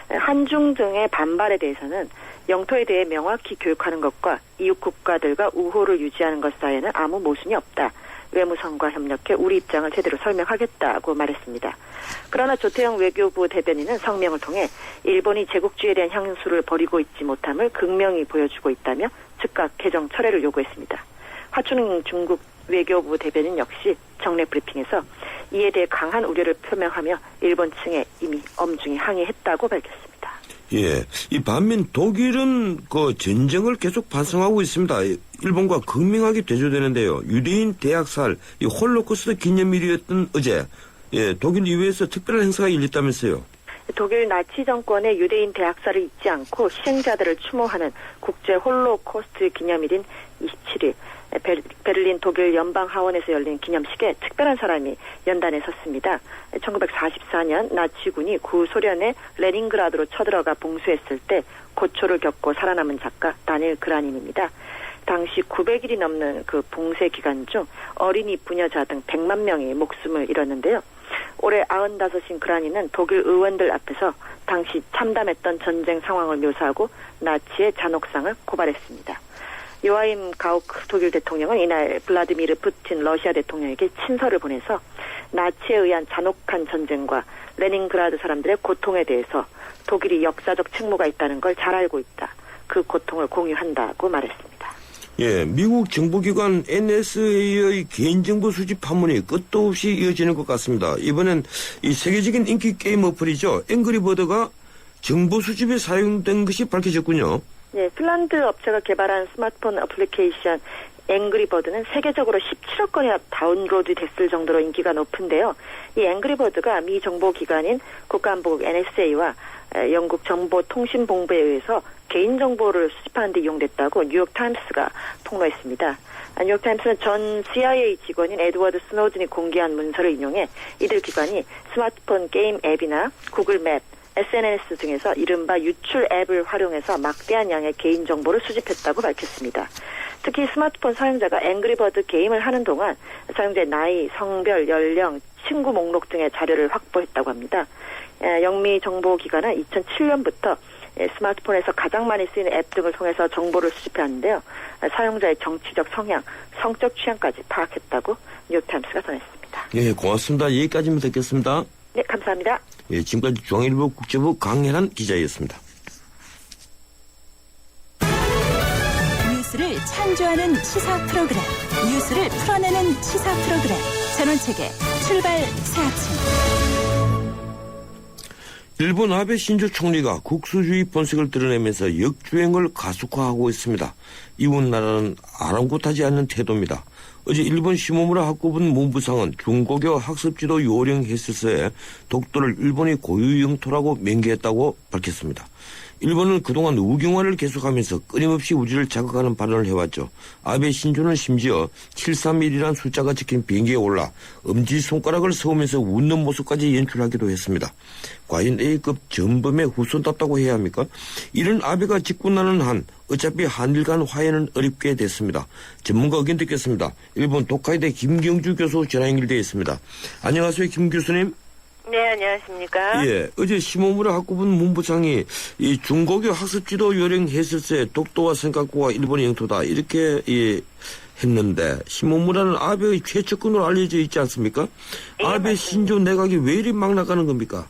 한중 등의 반발에 대해서는 영토에 대해 명확히 교육하는 것과 이웃 국가들과 우호를 유지하는 것 사이에는 아무 모순이 없다. 외무성과 협력해 우리 입장을 제대로 설명하겠다고 말했습니다. 그러나 조태영 외교부 대변인은 성명을 통해 일본이 제국주의에 대한 향수를 버리고 있지 못함을 극명히 보여주고 있다며 즉각 개정 철회를 요구했습니다. 화춘웅 중국 외교부 대변인 역시 정례 브리핑에서 이에 대해 강한 우려를 표명하며 일본 측에 이미 엄중히 항의했다고 밝혔습니다. 예, 이 반면 독일은 그 전쟁을 계속 반성하고 있습니다. 일본과 극명하게 대조되는데요. 유대인 대학살, 이 홀로코스트 기념일이었던 어제, 예, 독일 이외에서 특별한 행사가 열렸다면서요. 독일 나치 정권의 유대인 대학살을 잊지 않고 희생자들을 추모하는 국제 홀로코스트 기념일인 27일 베를린 독일 연방하원에서 열린 기념식에 특별한 사람이 연단에 섰습니다. 1944년 나치군이 구소련의 레닌그라드로 쳐들어가 봉쇄했을 때 고초를 겪고 살아남은 작가 다니엘 그라닌입니다. 당시 900일이 넘는 그 봉쇄 기간 중 어린이 부녀자 등 100만 명이 목숨을 잃었는데요. 올해 95인 그라닌은 독일 의원들 앞에서 당시 참담했던 전쟁 상황을 묘사하고 나치의 잔혹상을 고발했습니다. 요하임 가우크 독일 대통령은 이날 블라디미르 푸틴 러시아 대통령에게 친서를 보내서 나치에 의한 잔혹한 전쟁과 레닌그라드 사람들의 고통에 대해서 독일이 역사적 책무가 있다는 걸 잘 알고 있다. 그 고통을 공유한다고 말했습니다. 예, 미국 정보기관 NSA의 개인정보 수집 판문이 끝도 없이 이어지는 것 같습니다. 이번엔 이 세계적인 인기 게임 어플이죠. 앵그리버드가 정보 수집에 사용된 것이 밝혀졌군요. 네, 핀란드 업체가 개발한 스마트폰 애플리케이션 앵그리버드는 세계적으로 17억 건이 다운로드 됐을 정도로 인기가 높은데요. 이 앵그리버드가 미 정보기관인 국가안보국 NSA와 영국 정보통신본부에 의해서 개인정보를 수집하는 데 이용됐다고 뉴욕타임스가 폭로했습니다. 뉴욕타임스는 전 CIA 직원인 에드워드 스노든이 공개한 문서를 인용해 이들 기관이 스마트폰 게임 앱이나 구글 맵, SNS 등에서 이른바 유출 앱을 활용해서 막대한 양의 개인정보를 수집했다고 밝혔습니다. 특히 스마트폰 사용자가 앵그리버드 게임을 하는 동안 사용자의 나이, 성별, 연령, 친구 목록 등의 자료를 확보했다고 합니다. 영미 정보기관은 2007년부터 스마트폰에서 가장 많이 쓰이는 앱 등을 통해서 정보를 수집해왔는데요. 사용자의 정치적 성향, 성적 취향까지 파악했다고 뉴욕타임스가 전했습니다. 예, 고맙습니다. 여기까지만 듣겠습니다. 네, 감사합니다. 예, 지금까지 중앙일보 국제부 강혜란 기자였습니다. 뉴스를 창조하는 시사 프로그램, 뉴스를 풀어내는 시사 프로그램, 전원책의 출발 새아침. 일본 아베 신조 총리가 국수주의 본색을 드러내면서 역주행을 가속화하고 있습니다. 이웃 나라는 아랑곳하지 않는 태도입니다. 어제 일본 시모무라 학구분 문부상은 중고교 학습지도 요령 해설서에 독도를 일본의 고유 영토라고 명기했다고 밝혔습니다. 일본은 그동안 우경화를 계속하면서 끊임없이 우리를 자극하는 발언을 해왔죠. 아베 신조는 심지어 731이라는 숫자가 적힌 비행기에 올라 엄지손가락을 세우면서 웃는 모습까지 연출하기도 했습니다. 과연 A급 전범의 후손답다고 해야 합니까? 이런 아베가 집권하는 한 어차피 한일 간 화해는 어렵게 됐습니다. 전문가 의견 듣겠습니다. 일본 도카이대 김경주 교수 전화 연결되어 있습니다. 안녕하세요, 김 교수님. 네, 안녕하십니까. 예, 어제 시모무라 학구분 문부상이 이 중고교 학습지도 요령 해설서에 독도와 센카쿠가 일본의 영토다 이렇게 했는데 시모무라는 아베의 최측근으로 알려져 있지 않습니까? 예, 아베 맞습니다. 신조 내각이 왜 이리 막 나가는 겁니까?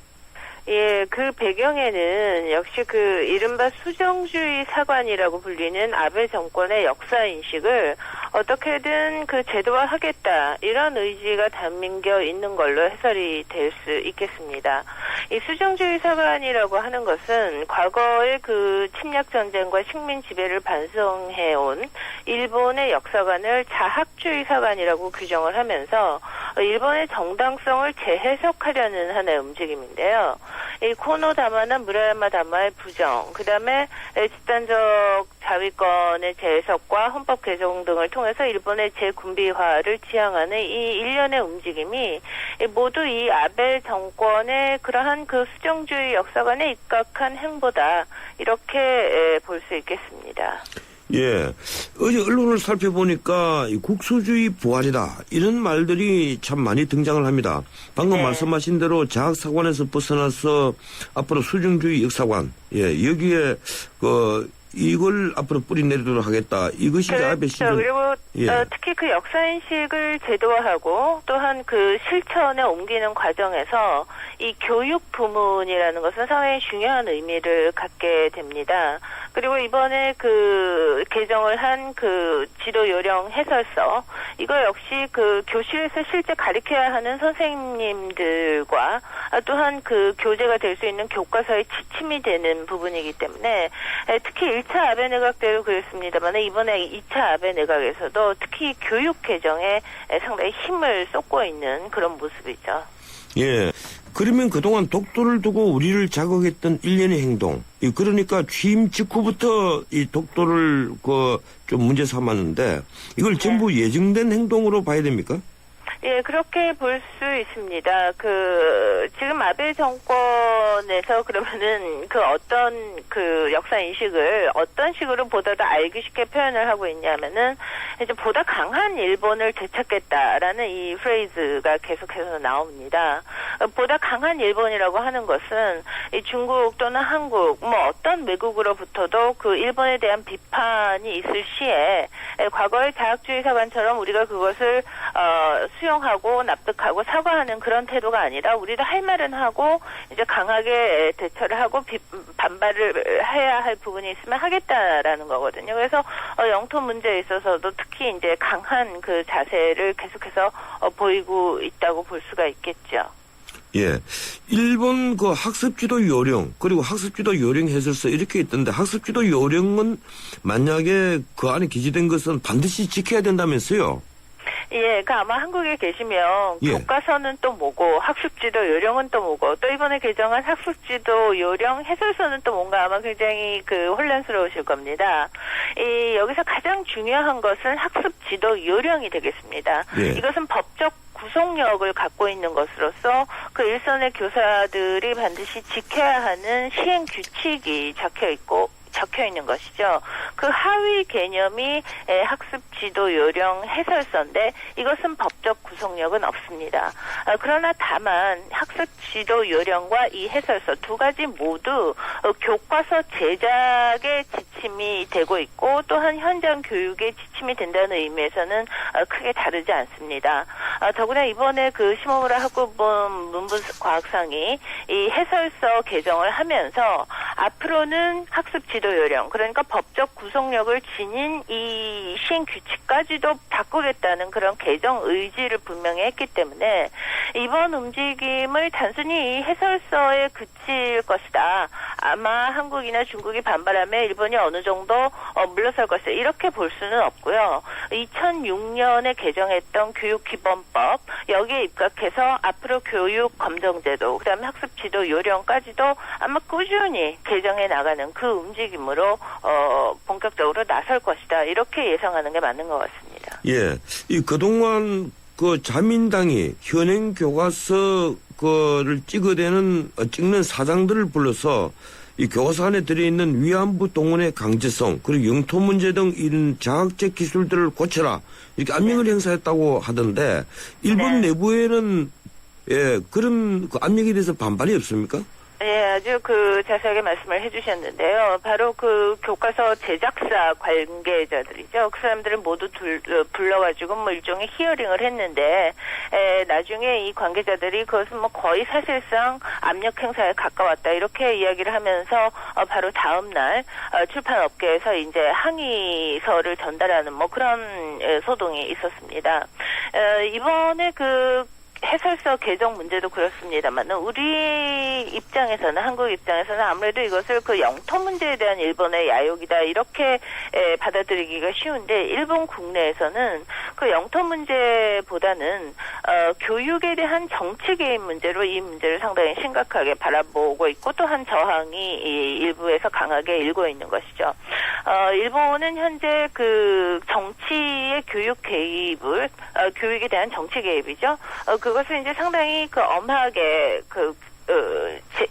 예, 그 배경에는 역시 그 이른바 수정주의 사관이라고 불리는 아베 정권의 역사 인식을 어떻게든 그 제도화하겠다 이런 의지가 담겨 있는 걸로 해설이 될 수 있겠습니다. 이 수정주의 사관이라고 하는 것은 과거의 그 침략 전쟁과 식민 지배를 반성해온 일본의 역사관을 자학주의 사관이라고 규정을 하면서 일본의 정당성을 재해석하려는 하나의 움직임인데요. 이 코노다마나 무라야마 다마의 부정, 그 다음에 집단적 자위권의 재해석과 헌법 개정 등을 통해서 일본의 재군비화를 지향하는 이 일련의 움직임이 모두 이 아베 정권의 그러한 그 수정주의 역사관에 입각한 행보다 이렇게 볼 수 있겠습니다. 예, 어제 언론을 살펴보니까 국수주의 부활이다 이런 말들이 참 많이 등장을 합니다. 방금 말씀하신 대로 자학사관에서 벗어나서 앞으로 수정주의 역사관, 예, 여기에 그 이걸 앞으로 뿌리내리도록 하겠다. 이것이 이제 아베 시즌. 그리고 예. 특히 그 역사인식을 제도화하고 또한 그 실천에 옮기는 과정에서 이 교육 부문이라는 것은 상당히 중요한 의미를 갖게 됩니다. 그리고 이번에 그 개정을 한 그 지도 요령 해설서 이거 역시 그 교실에서 실제 가르쳐야 하는 선생님들과 또한 그 교재가 될 수 있는 교과서의 지침이 되는 부분이기 때문에 특히 1차 아베 내각 때도 그랬습니다만 이번에 2차 아베 내각에서도 특히 교육 개정에 상당히 힘을 쏟고 있는 그런 모습이죠. 예. 그러면 그동안 독도를 두고 우리를 자극했던 일련의 행동, 그러니까 취임 직후부터 이 독도를 좀 문제 삼았는데 이걸 전부 예정된 행동으로 봐야 됩니까? 예, 그렇게 볼 수 있습니다. 지금 아베 정권에서 그러면은 어떤 역사 인식을 어떤 식으로 보다 더 알기 쉽게 표현을 하고 있냐면은 이제 보다 강한 일본을 되찾겠다라는 이 프레이즈가 계속해서 나옵니다. 보다 강한 일본이라고 하는 것은 이 중국 또는 한국 어떤 외국으로부터도 그 일본에 대한 비판이 있을 시에 과거의 자학주의 사관처럼 우리가 그것을 수용하고 납득하고 사과하는 그런 태도가 아니라 우리도 할 말은 하고 이제 강하게 대처를 하고 반발을 해야 할 부분이 있으면 하겠다라는 거거든요. 그래서 영토 문제에 있어서도 특히 이제 강한 그 자세를 계속해서 보이고 있다고 볼 수가 있겠죠. 예. 일본 학습지도 요령, 그리고 학습지도 요령 해설서 이렇게 있던데 학습지도 요령은 만약에 그 안에 기재된 것은 반드시 지켜야 된다면서요? 예, 아마 한국에 계시면 교과서는 또 뭐고 학습지도 요령은 또 뭐고 또 이번에 개정한 학습지도 요령 해설서는 또 뭔가 아마 굉장히 혼란스러우실 겁니다. 여기서 가장 중요한 것은 학습지도 요령이 되겠습니다. 예. 이것은 법적 구속력을 갖고 있는 것으로서 그 일선의 교사들이 반드시 지켜야 하는 시행 규칙이 적혀 있는 것이죠. 그 하위 개념이 학습 지도 요령 해설서인데 이것은 법적 구속력은 없습니다. 그러나 다만 학습 지도 요령과 이 해설서 두 가지 모두 교과서 제작의 지침이 되고 있고 또한 현장 교육의 지침이 된다는 의미에서는 크게 다르지 않습니다. 더구나 이번에 시모무라 학부본 문부과학상이 이 해설서 개정을 하면서 앞으로는 학습 지도 요령, 그러니까 법적 구속력을 지닌 이 시행 규칙까지도 바꾸겠다는 그런 개정 의지를 분명히 했기 때문에 이번 움직임을 단순히 이 해설서에 그칠 것이다. 아마 한국이나 중국이 반발하면 일본이 어느 정도 물러설 것이다. 이렇게 볼 수는 없고요. 2006년에 개정했던 교육기본법 여기에 입각해서 앞으로 교육 검정제도, 그다음에 학습 지도 요령까지도 아마 꾸준히 개정해 나가는 그 움직임으로 본격적으로 나설 것이다. 이렇게 예상하는 게 맞는 것 같습니다. 예, 그동안 자민당이 현행 교과서 를 찍는 사장들을 불러서 이 교과서 안에 들어있는 위안부 동원의 강제성 그리고 영토 문제 등 이런 자학적 기술들을 고쳐라 이렇게 압력을 행사했다고 하던데 일본 내부에는 그런 압력에 대해서 반발이 없습니까? 예, 아주 자세하게 말씀을 해주셨는데요. 바로 교과서 제작사 관계자들이죠. 그 사람들을 모두 불러가지고 일종의 히어링을 했는데, 나중에 이 관계자들이 그것은 거의 사실상 압력 행사에 가까웠다. 이렇게 이야기를 하면서, 바로 다음날, 출판업계에서 이제 항의서를 전달하는 그런 소동이 있었습니다. 이번에 해설서 개정 문제도 그렇습니다만 우리 입장에서는 한국 입장에서는 아무래도 이것을 영토 문제에 대한 일본의 야욕이다 이렇게 받아들이기가 쉬운데 일본 국내에서는 영토 문제보다는 교육에 대한 정치 개입 문제로 이 문제를 상당히 심각하게 바라보고 있고 또한 저항이 일부에서 강하게 일고 있는 것이죠. 일본은 현재 정치의 교육 개입을 교육에 대한 정치 개입이죠. 그것을 이제 상당히 엄하게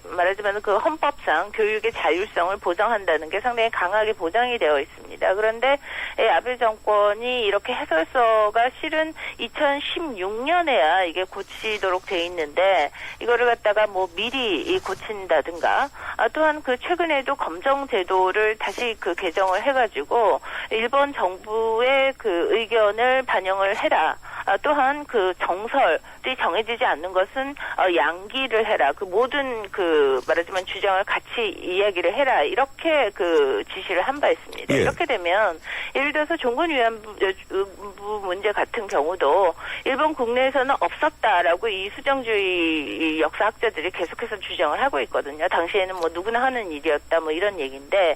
말하자면 그 헌법상 교육의 자율성을 보장한다는 게 상당히 강하게 보장이 되어 있습니다. 그런데 아베 정권이 이렇게 해설서가 실은 2016년에야 이게 고치도록 돼 있는데 이거를 갖다가 뭐 미리 고친다든가 또한 그 최근에도 검정 제도를 다시 그 개정을 해가지고 일본 정부의 그 의견을 반영을 해라. 또한 그 정설이 정해지지 않는 것은 양기를 해라. 그 모든 그 말하자면 주장을 같이 이야기를 해라. 이렇게 그 지시를 한 바 있습니다. 예. 이렇게 되면 예를 들어서 종군 위안부 문제 같은 경우도 일본 국내에서는 없었다라고 이 수정주의 역사학자들이 계속해서 주장을 하고 있거든요. 당시에는 뭐 누구나 하는 일이었다 뭐 이런 얘기인데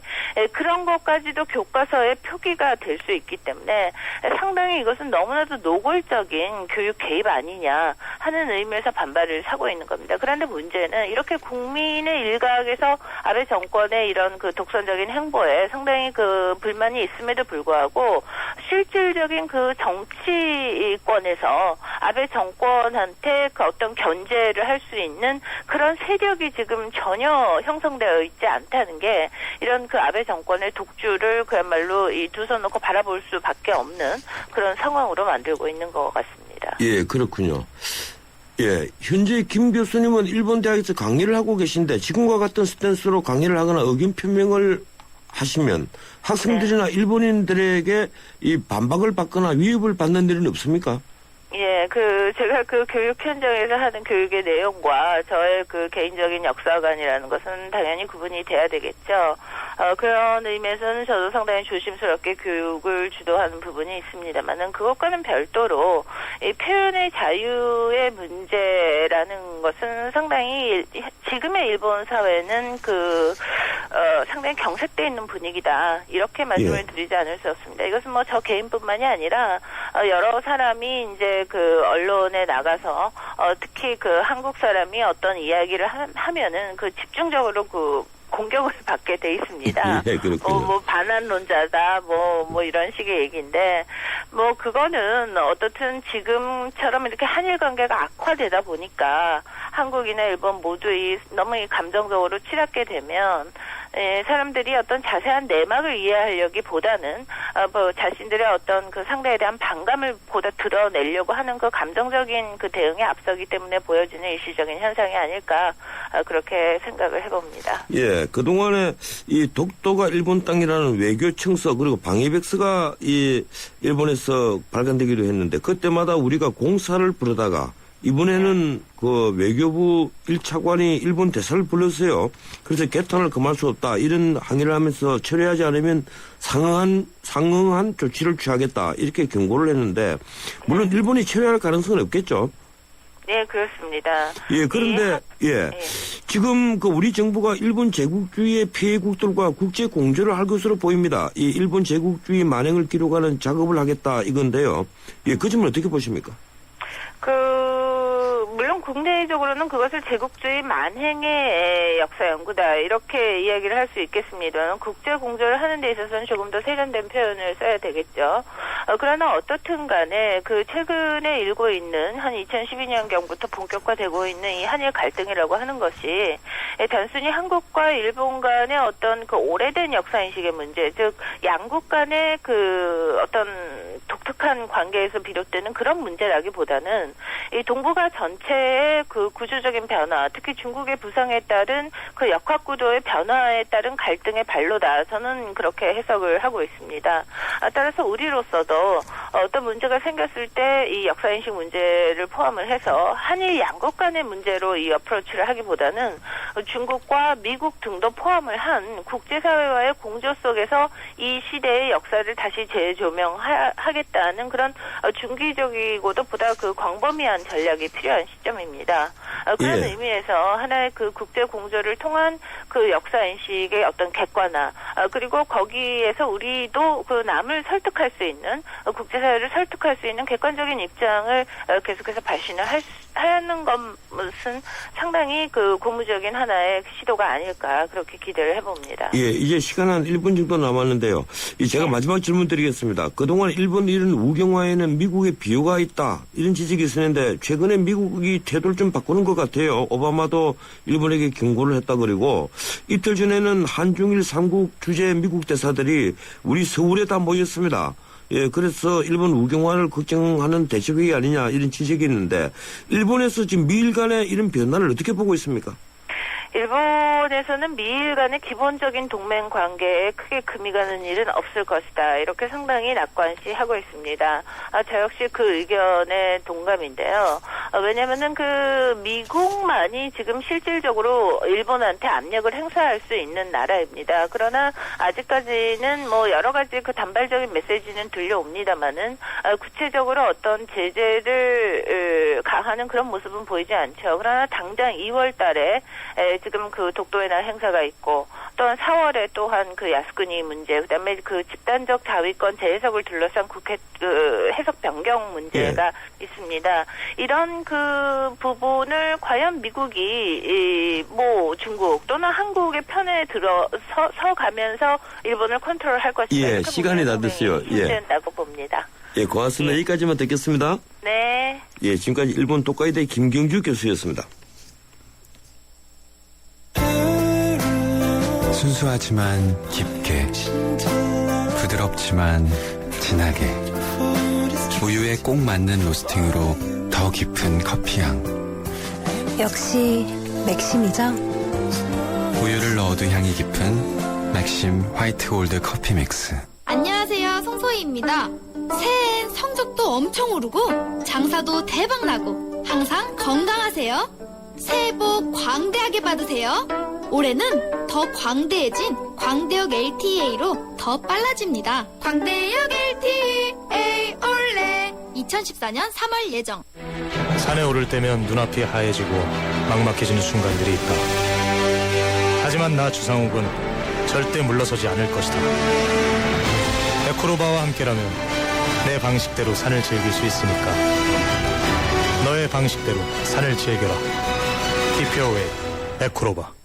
그런 것까지도 교과서에 표기가 될 수 있기 때문에 상당히 이것은 너무나도 노골적인 교육 개입 아니냐 하는 의미에서 반발을 사고 있는 겁니다. 그런데 문제는 이렇게 국민의 일각에서 아베 정권의 이런 그 독선적인 행보에 상당히 그 불만이 있음에도 불구하고 실질적인 그 정치권에서 아베 정권한테 그 어떤 견제를 할 수 있는 그런 세력이 지금 전혀 형성되어 있지 않다는 게 이런 그 아베 정권의 독주를 그야말로 이 두 손 놓고 바라볼 수밖에 없는 그런 상황으로 만들고 있는 것 같습니다. 예, 그렇군요. 예, 현재 김 교수님은 일본 대학에서 강의를 하고 계신데 지금과 같은 스탠스로 강의를 하거나 의견 표명을 하시면 학생들이나 일본인들에게 이 반박을 받거나 위협을 받는 일은 없습니까? 예, 제가 그 교육 현장에서 하는 교육의 내용과 저의 그 개인적인 역사관이라는 것은 당연히 구분이 돼야 되겠죠. 그런 의미에서는 저도 상당히 조심스럽게 교육을 주도하는 부분이 있습니다만은 그것과는 별도로 이 표현의 자유의 문제라는 것은 상당히 지금의 일본 사회는 상당히 경색돼 있는 분위기다. 이렇게 말씀을 드리지 않을 수 없습니다. 이것은 뭐 저 개인뿐만이 아니라 여러 사람이 이제 그 언론에 나가서 특히 그 한국 사람이 어떤 이야기를 하면은 그 집중적으로 그 공격을 받게 돼 있습니다. 예, 그렇군요. 뭐 반환론자다, 뭐 이런 식의 얘기인데, 뭐 그거는 어떻든 지금처럼 이렇게 한일 관계가 악화되다 보니까 한국이나 일본 모두 너무 감정적으로 치닫게 되면 사람들이 어떤 자세한 내막을 이해하려기보다는 뭐 자신들의 어떤 그 상대에 대한 반감을 보다 드러내려고 하는 그 감정적인 그 대응에 앞서기 때문에 보여지는 일시적인 현상이 아닐까 그렇게 생각을 해봅니다. 예, 그동안에 이 독도가 일본 땅이라는 외교 청서 그리고 방위백서가 이 일본에서 발간되기도 했는데 그때마다 우리가 공사를 부르다가 이번에는 그 외교부 1차관이 일본 대사를 불렀어요. 그래서 개탄을 금할 수 없다. 이런 항의를 하면서 처리하지 않으면 상응한 조치를 취하겠다. 이렇게 경고를 했는데 물론 일본이 처리할 가능성은 없겠죠. 네, 그렇습니다. 예, 그런데 지금 그 우리 정부가 일본 제국주의의 피해국들과 국제 공조를 할 것으로 보입니다. 이 일본 제국주의 만행을 기록하는 작업을 하겠다 이건데요. 예, 그 점을 어떻게 보십니까? 물론 국내적으로는 그것을 제국주의 만행의 역사 연구다 이렇게 이야기를 할 수 있겠습니다. 국제 공조를 하는 데 있어서는 조금 더 세련된 표현을 써야 되겠죠. 그러나 어떻든 간에 그 최근에 일고 있는 한 2012년경부터 본격화되고 있는 이 한일 갈등이라고 하는 것이 단순히 한국과 일본 간의 어떤 그 오래된 역사인식의 문제, 즉 양국 간의 그 어떤 독특한 관계에서 비롯되는 그런 문제라기보다는 이 동북아 전체의 그 구조적인 변화, 특히 중국의 부상에 따른 그 역학구도의 변화에 따른 갈등의 발로다. 저는 그렇게 해석을 하고 있습니다. 따라서 우리로서도 어떤 문제가 생겼을 때 이 역사인식 문제를 포함을 해서 한일 양국 간의 문제로 이 어프로치를 하기보다는 중국과 미국 등도 포함을 한 국제사회와의 공조 속에서 이 시대의 역사를 다시 재조명하겠다는 그런 중기적이고도 보다 그 광범위한 전략이 필요한 시점입니다. 그런 의미에서 하나의 그 국제 공조를 통한 그 역사인식의 어떤 객관화, 그리고 거기에서 우리도 그 남을 설득할 수 있는, 국제사회를 설득할 수 있는 객관적인 입장을 계속해서 발신을 하는 것은 상당히 그 고무적인 하나의 시도가 아닐까 그렇게 기대를 해봅니다. 예, 이제 시간 한 1분 정도 남았는데요. 제가 마지막 질문 드리겠습니다. 그동안 일본 이런 우경화에는 미국의 비호가 있다 이런 지적이 있었는데 최근에 미국이 태도를 좀 바꾸는 것 같아요. 오바마도 일본에게 경고를 했다 그리고 이틀 전에는 한중일 삼국 주재 미국 대사들이 우리 서울에 다 모였습니다. 예, 그래서 일본 우경화를 걱정하는 대책회의 아니냐 이런 지적이 있는데 일본에서 지금 미일 간의 이런 변화를 어떻게 보고 있습니까? 일본에서는 미일 간의 기본적인 동맹 관계에 크게 금이 가는 일은 없을 것이다. 이렇게 상당히 낙관시하고 있습니다. 저 역시 그 의견에 동감인데요. 왜냐면은 그 미국만이 지금 실질적으로 일본한테 압력을 행사할 수 있는 나라입니다. 그러나 아직까지는 뭐 여러 가지 그 단발적인 메시지는 들려옵니다만은 구체적으로 어떤 제재를 가하는 그런 모습은 보이지 않죠. 그러나 당장 2월 달에 지금 그 독도의 날 행사가 있고 또한 4월에 또한 그 야스쿠니 문제 그다음에 그 집단적 자위권 재해석을 둘러싼 국회 그 해석 변경 문제가 있습니다. 이런 그 부분을 과연 미국이 뭐 중국 또는 한국의 편에 들어서 가면서 일본을 컨트롤할 것인가? 예, 시간이 다 됐어요. 예. 된다고 봅니다. 예, 고맙습니다. 여기까지만 듣겠습니다. 네. 예, 지금까지 일본 독과이대 김경주 교수였습니다. 순수하지만 깊게, 부드럽지만 진하게, 우유에 꼭 맞는 로스팅으로 더 깊은 커피향. 역시 맥심이죠. 우유를 넣어도 향이 깊은 맥심 화이트 골드 커피 믹스. 안녕하세요, 송소희입니다. 새해엔 성적도 엄청 오르고 장사도 대박나고 항상 건강하세요. 새해 복 광대하게 받으세요. 올해는 더 광대해진 광대역 LTA로 더 빨라집니다. 광대역 LTA 올레 2014년 3월 예정. 산에 오를 때면 눈앞이 하얘지고 막막해지는 순간들이 있다. 하지만 나 주상욱은 절대 물러서지 않을 것이다. 에코로바와 함께라면 내 방식대로 산을 즐길 수 있으니까 너의 방식대로 산을 즐겨라. Keep your way, 에코로바.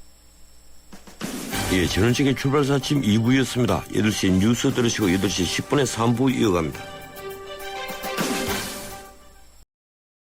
예, 전원책의 출발사 아침 2부였습니다. 8시 뉴스 들으시고 8시 10분에 3부 이어갑니다.